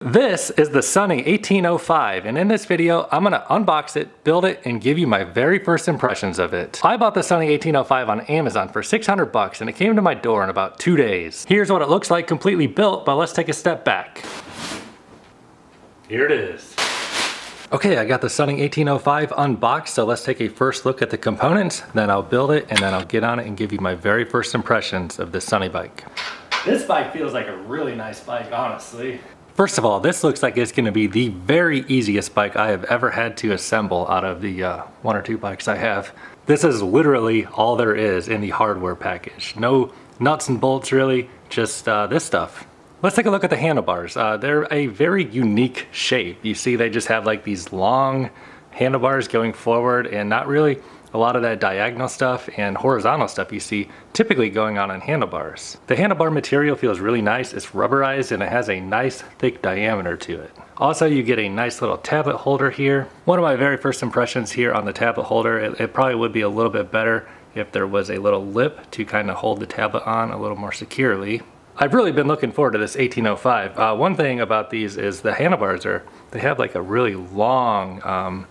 This is the Sunny 1805, and in this video I'm going to unbox it, build it, and give you my very first impressions of it. I bought the Sunny 1805 on Amazon for 600 bucks and it came to my door in about 2 days. Here's what it looks like completely built, but let's take a step back. Here it is. Okay, I got the Sunny 1805 unboxed, so let's take a first look at the components, then I'll build it, and then I'll get on it and give you my very first impressions of this Sunny bike. This bike feels like a really nice bike, honestly. First of all, this looks like it's going to be the very easiest bike I have ever had to assemble out of the one or two bikes I have. This is literally all there is in the hardware package. No nuts and bolts really, just this stuff. Let's take a look at the handlebars. They're a very unique shape. You see they just have like these long handlebars going forward and not really a lot of that diagonal stuff and horizontal stuff you see typically going on handlebars. The handlebar material feels really nice. It's rubberized and it has a nice thick diameter to it. Also, you get a nice little tablet holder here. One of my very first impressions here on the tablet holder, it probably would be a little bit better if there was a little lip to kind of hold the tablet on a little more securely. I've really been looking forward to this 1805. One thing about these is the handlebars they have like a really long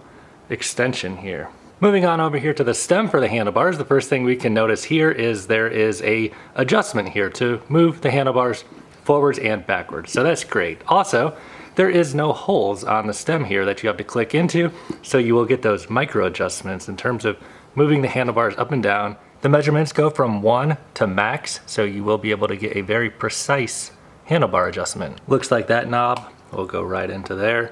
extension here. Moving on over here to the stem for the handlebars, the first thing we can notice here is there is a adjustment here to move the handlebars forwards and backwards. So that's great. Also, there is no holes on the stem here that you have to click into, so you will get those micro adjustments in terms of moving the handlebars up and down. The measurements go from 1 to max, so you will be able to get a very precise handlebar adjustment. Looks like that knob will go right into there,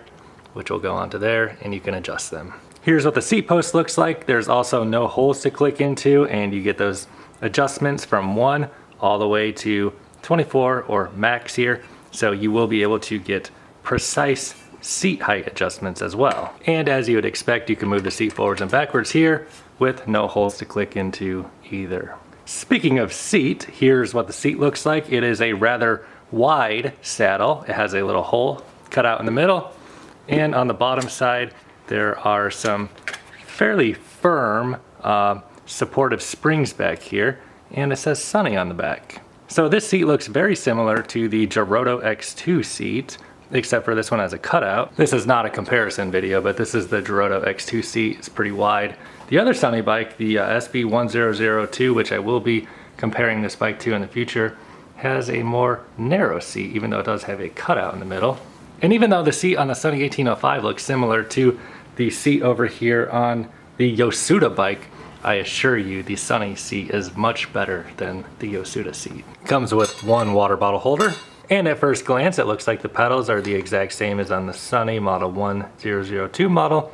which will go onto there, and you can adjust them. Here's what the seat post looks like. There's also no holes to click into, and you get those adjustments from 1 all the way to 24 or max here. So you will be able to get precise seat height adjustments as well. And as you would expect, you can move the seat forwards and backwards here with no holes to click into either. Speaking of seat, here's what the seat looks like. It is a rather wide saddle. It has a little hole cut out in the middle, and on the bottom side there are some fairly firm supportive springs back here, and it says Sunny on the back. So this seat looks very similar to the Gerotto X2 seat, except for this one has a cutout. This is not a comparison video, but this is the Gerotto X2 seat. It's pretty wide. The other Sunny bike, the SB-1805, which I will be comparing this bike to in the future, has a more narrow seat, even though it does have a cutout in the middle. And even though the seat on the Sunny 1805 looks similar to the seat over here on the Yosuda bike, I assure you the Sunny seat is much better than the Yosuda seat. Comes with one water bottle holder, and at first glance it looks like the pedals are the exact same as on the Sunny Model 1002 model.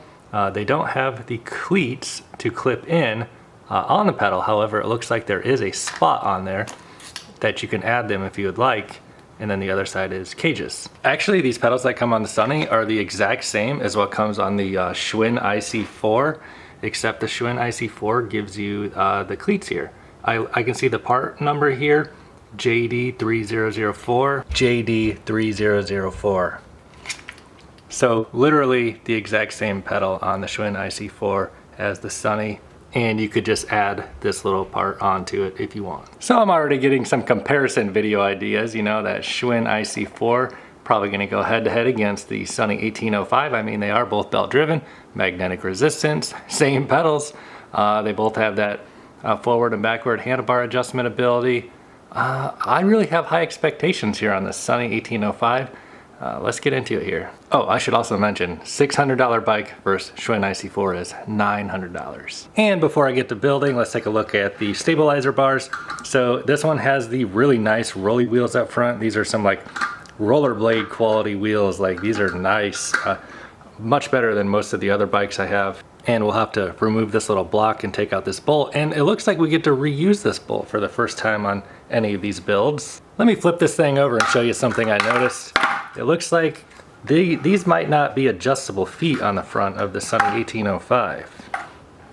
They don't have the cleats to clip in on the pedal. However, it looks like there is a spot on there that you can add them if you would like. And then the other side is cages. Actually, these pedals that come on the Sunny are the exact same as what comes on the Schwinn IC4, except the Schwinn IC4 gives you the cleats here. I can see the part number here, JD3004, JD3004. So literally the exact same pedal on the Schwinn IC4 as the Sunny, and you could just add this little part onto it if you want. So I'm already getting some comparison video ideas. You know, that Schwinn IC4 probably going to go head to head against the Sunny 1805. I mean, they are both belt driven, magnetic resistance, same pedals. They both have that forward and backward handlebar adjustment ability. I really have high expectations here on the Sunny 1805. Let's get into it here. Oh, I should also mention, $600 bike versus Schwinn IC4 is $900. And before I get to building, let's take a look at the stabilizer bars. So this one has the really nice rolly wheels up front. These are some like rollerblade quality wheels. Like, these are nice, much better than most of the other bikes I have. And we'll have to remove this little block and take out this bolt. And it looks like we get to reuse this bolt for the first time on any of these builds. Let me flip this thing over and show you something I noticed. It looks like these might not be adjustable feet on the front of the Sunny 1805.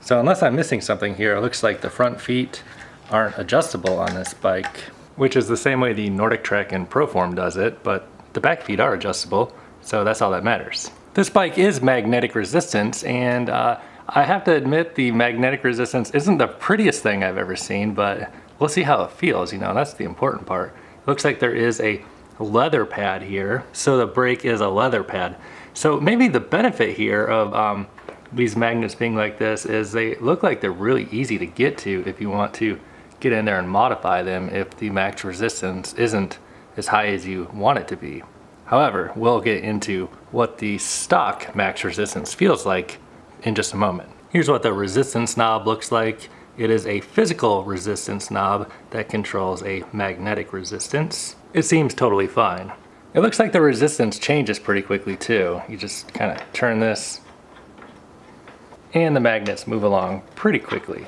So unless I'm missing something here, it looks like the front feet aren't adjustable on this bike, which is the same way the Nordic Trek and Proform does it, but the back feet are adjustable, so that's all that matters. This bike is magnetic resistance, and I have to admit the magnetic resistance isn't the prettiest thing I've ever seen, but we'll see how it feels. You know, that's the important part. It looks like there is a leather pad here. So the brake is a leather pad. So maybe the benefit here of these magnets being like this is they look like they're really easy to get to if you want to get in there and modify them if the max resistance isn't as high as you want it to be. However, we'll get into what the stock max resistance feels like in just a moment. Here's what the resistance knob looks like. It is a physical resistance knob that controls a magnetic resistance. It seems totally fine. It looks like the resistance changes pretty quickly too. You just kind of turn this and the magnets move along pretty quickly.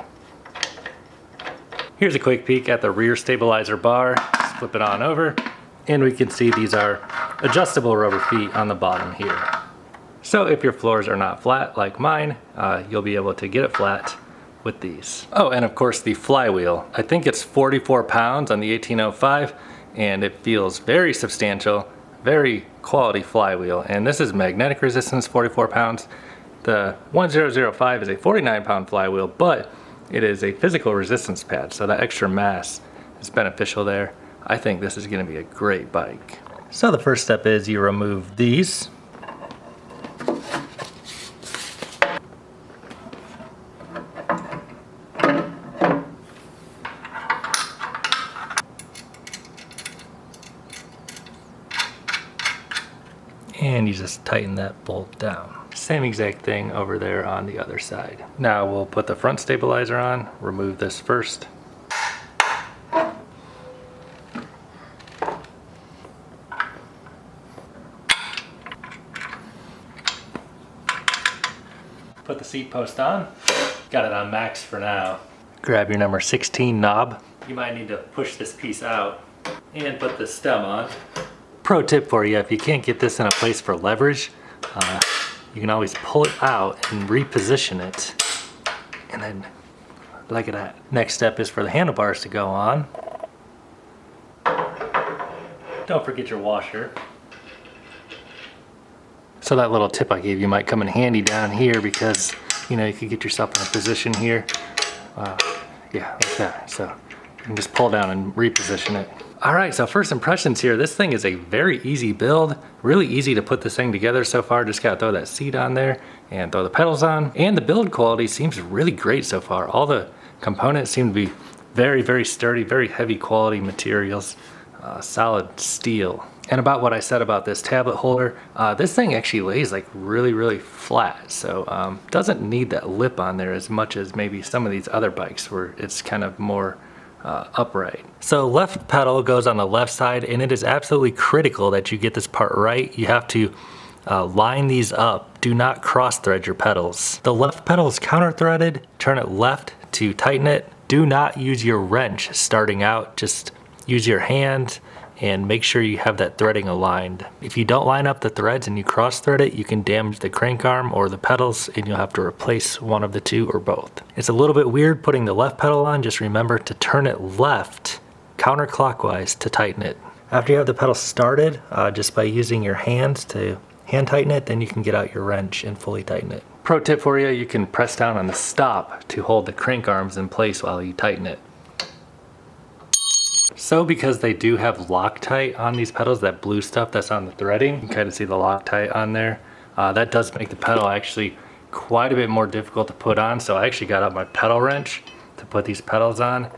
Here's a quick peek at the rear stabilizer bar. Just flip it on over and we can see these are adjustable rubber feet on the bottom here. So if your floors are not flat like mine, you'll be able to get it flat with these. Oh, and of course the flywheel. I think it's 44 pounds on the 1805 and it feels very substantial, very quality flywheel. And this is magnetic resistance, 44 pounds. The 1005 is a 49 pound flywheel, but it is a physical resistance pad, so that extra mass is beneficial there. I think this is gonna be a great bike. So the first step is you remove these. And you just tighten that bolt down. Same exact thing over there on the other side. Now we'll put the front stabilizer on, remove this first. Put the seat post on. Got it on max for now. Grab your number 16 knob. You might need to push this piece out and put the stem on. Pro tip for you, if you can't get this in a place for leverage, you can always pull it out and reposition it. And then, look at that. Next step is for the handlebars to go on. Don't forget your washer. So that little tip I gave you might come in handy down here because, you know, you could get yourself in a position here. Yeah, like that. So you can just pull down and reposition it. All right, so first impressions here. This thing is a very easy build, really easy to put this thing together so far. Just gotta throw that seat on there and throw the pedals on. And the build quality seems really great so far. All the components seem to be very, very sturdy, very heavy quality materials, solid steel. And about what I said about this tablet holder, this thing actually lays like really, really flat. So doesn't need that lip on there as much as maybe some of these other bikes where it's kind of more upright. So left pedal goes on the left side, and it is absolutely critical that you get this part right. You have to line these up. Do not cross thread your pedals. The left pedal is counter threaded. Turn it left to tighten it. Do not use your wrench starting out. Just use your hand and make sure you have that threading aligned. If you don't line up the threads and you cross thread it, you can damage the crank arm or the pedals and you'll have to replace one of the two or both. It's a little bit weird putting the left pedal on. Just remember to turn it left counterclockwise to tighten it. After you have the pedal started, just by using your hands to hand tighten it, then you can get out your wrench and fully tighten it. Pro tip for you, you can press down on the stop to hold the crank arms in place while you tighten it. So because they do have Loctite on these pedals, that blue stuff that's on the threading, you can kind of see the Loctite on there. That does make the pedal actually quite a bit more difficult to put on. So I actually got out my pedal wrench to put these pedals on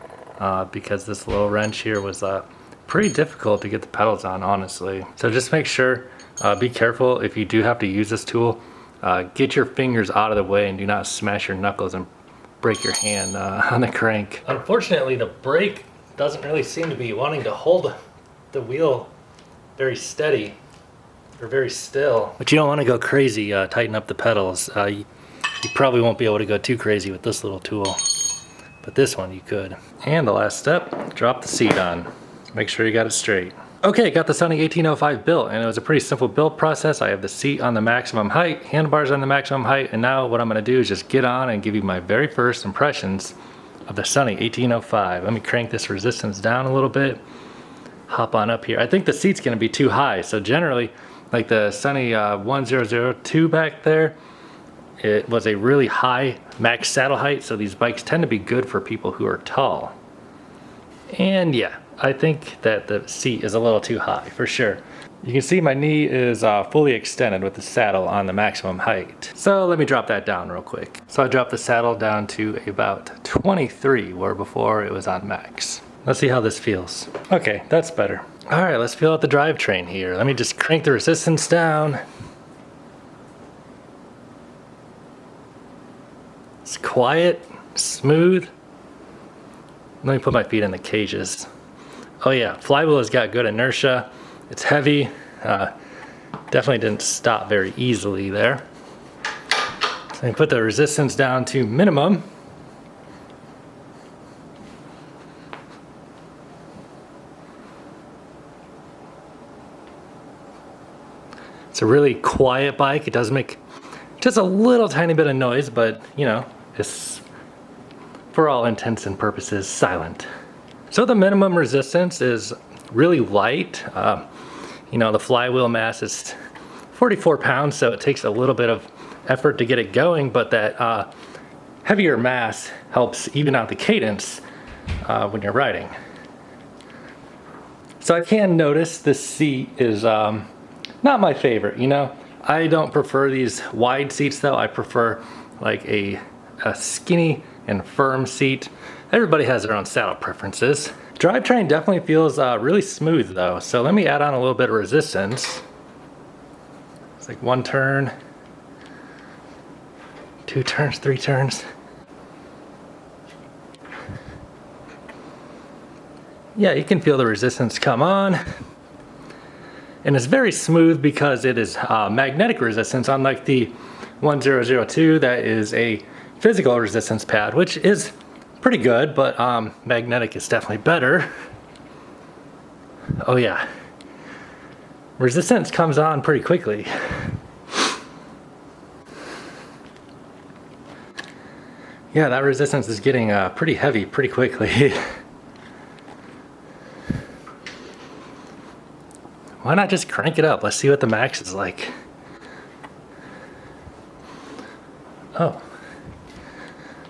because this little wrench here was pretty difficult to get the pedals on, honestly. So just make sure, be careful if you do have to use this tool. Get your fingers out of the way and do not smash your knuckles and break your hand on the crank. Unfortunately, the brake doesn't really seem to be wanting to hold the wheel very steady or very still. But you don't want to go crazy, tighten up the pedals. You probably won't be able to go too crazy with this little tool, but this one you could. And the last step, drop the seat on. Make sure you got it straight. Okay, got the Sunny 1805 built, and it was a pretty simple build process. I have the seat on the maximum height, handlebars on the maximum height, and now what I'm gonna do is just get on and give you my very first impressions of the Sunny 1805. Let me crank this resistance down a little bit. Hop on up here. I think the seat's gonna be too high. So generally, like the Sunny 1002 back there, it was a really high max saddle height. So these bikes tend to be good for people who are tall. And yeah, I think that the seat is a little too high for sure. You can see my knee is fully extended with the saddle on the maximum height. So let me drop that down real quick. So I dropped the saddle down to about 23, where before it was on max. Let's see how this feels. Okay, that's better. All right, let's feel out the drivetrain here. Let me just crank the resistance down. It's quiet, smooth. Let me put my feet in the cages. Oh yeah, flywheel has got good inertia. It's heavy. Definitely didn't stop very easily there. So I put the resistance down to minimum. It's a really quiet bike. It does make just a little tiny bit of noise, but you know, it's for all intents and purposes silent. So the minimum resistance is really light. You know, the flywheel mass is 44 pounds, so it takes a little bit of effort to get it going, but that heavier mass helps even out the cadence when you're riding. So I can notice this seat is not my favorite, you know. I don't prefer these wide seats though. I prefer like a skinny and firm seat. Everybody has their own saddle preferences. Drivetrain definitely feels really smooth though. So let me add on a little bit of resistance. It's like 1 turn, 2 turns, 3 turns. Yeah, you can feel the resistance come on. And it's very smooth because it is magnetic resistance, unlike the 1002 that is a physical resistance pad, which is pretty good, but magnetic is definitely better. Oh yeah, resistance comes on pretty quickly. Yeah, that resistance is getting pretty heavy pretty quickly. Why not just crank it up? Let's see what the max is like. Oh.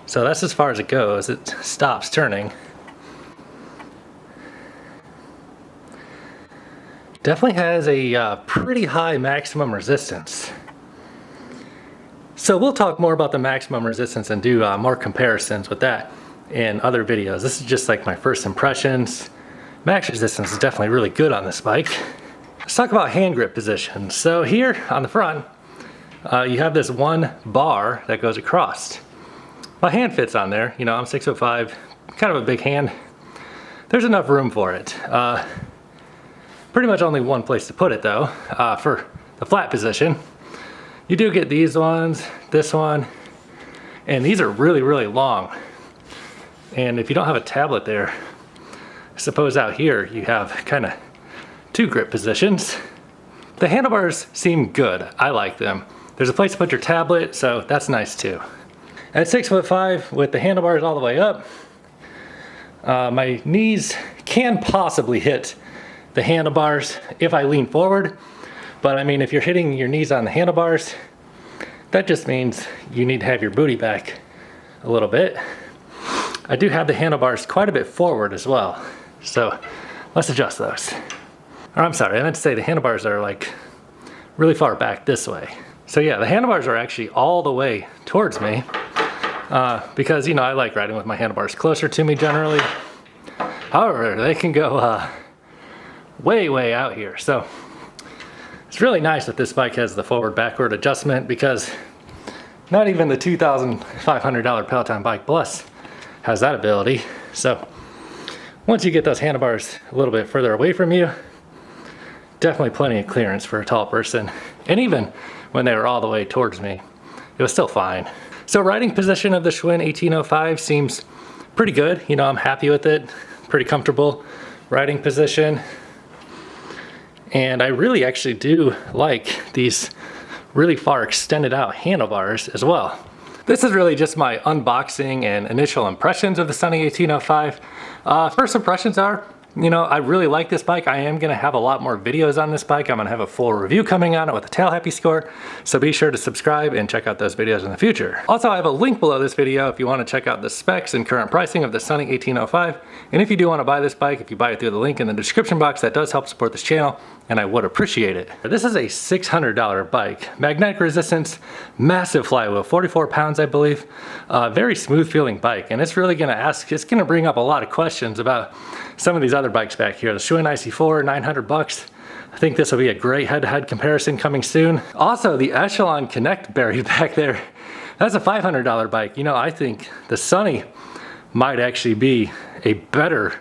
So that's as far as it goes. It stops turning. Definitely has a pretty high maximum resistance. So we'll talk more about the maximum resistance and do more comparisons with that in other videos. This is just like my first impressions. Max resistance is definitely really good on this bike. Let's talk about hand grip position. So here on the front, you have this one bar that goes across. My hand fits on there. You know, I'm 6'5", kind of a big hand. There's enough room for it. Pretty much only one place to put it though, for the flat position. You do get these ones, this one, and these are really, really long. And if you don't have a tablet there, I suppose out here you have kind of 2 grip positions. The handlebars seem good. I like them. There's a place to put your tablet, so that's nice too. At 6'5", with the handlebars all the way up, my knees can possibly hit the handlebars if I lean forward. But I mean, if you're hitting your knees on the handlebars, that just means you need to have your booty back a little bit. I do have the handlebars quite a bit forward as well. So let's adjust those. Or I'm sorry, I meant to say the handlebars are like really far back this way. So yeah, the handlebars are actually all the way towards me because, you know, I like riding with my handlebars closer to me generally. However, they can go way, way out here. So it's really nice that this bike has the forward-backward adjustment because not even the $2,500 Peloton Bike Plus has that ability. So once you get those handlebars a little bit further away from you, definitely plenty of clearance for a tall person. And even when they were all the way towards me, it was still fine. So riding position of the Schwinn 1805 seems pretty good. You know, I'm happy with it. Pretty comfortable riding position. And I really actually do like these really far extended out handlebars as well. This is really just my unboxing and initial impressions of the Sunny 1805. First impressions are You know, I really like this bike. I am gonna have a lot more videos on this bike. I'm gonna have a full review coming on it with a tail happy score. So be sure to subscribe and check out those videos in the future. Also, I have a link below this video if you wanna check out the specs and current pricing of the Sunny 1805. And if you do wanna buy this bike, if you buy it through the link in the description box, that does help support this channel and I would appreciate it. This is a $600 bike. Magnetic resistance, massive flywheel, 44 pounds I believe. Very smooth feeling bike, and it's really it's gonna bring up a lot of questions about some of these other bikes back here. The Schwinn IC4, 900 bucks. I think this will be a great head-to-head comparison coming soon. Also, the Echelon Connect buried back there. That's a $500 bike. You know, I think the Sunny might actually be a better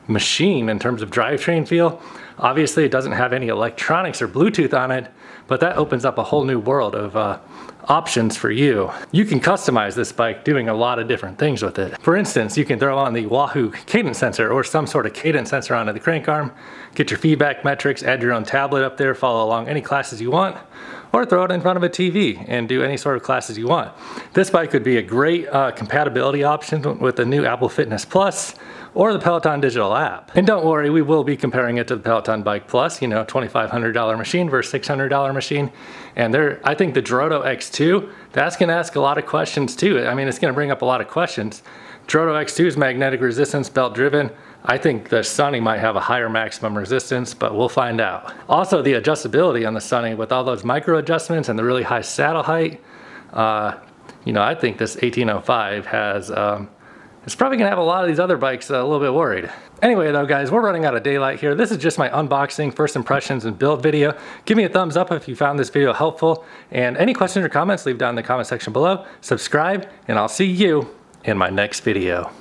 machine in terms of drivetrain feel. Obviously, it doesn't have any electronics or Bluetooth on it, but that opens up a whole new world of options for you. You can customize this bike doing a lot of different things with it. For instance, you can throw on the Wahoo cadence sensor or some sort of cadence sensor onto the crank arm, get your feedback metrics, add your own tablet up there, follow along any classes you want, or throw it in front of a TV and do any sort of classes you want. This bike could be a great compatibility option with the new Apple Fitness Plus or the Peloton digital app. And don't worry, we will be comparing it to the Peloton Bike Plus, you know, $2,500 machine versus $600 machine. And I think the Droto X2, that's gonna ask a lot of questions too. I mean, it's gonna bring up a lot of questions. Droto X2 is magnetic resistance, belt driven. I think the Sunny might have a higher maximum resistance, but we'll find out. Also, the adjustability on the Sunny with all those micro adjustments and the really high saddle height, you know, I think this 1805 has, it's probably gonna have a lot of these other bikes a little bit worried. Anyway though guys, we're running out of daylight here. This is just my unboxing, first impressions and build video. Give me a thumbs up if you found this video helpful, and any questions or comments, leave down in the comment section below. Subscribe, and I'll see you in my next video.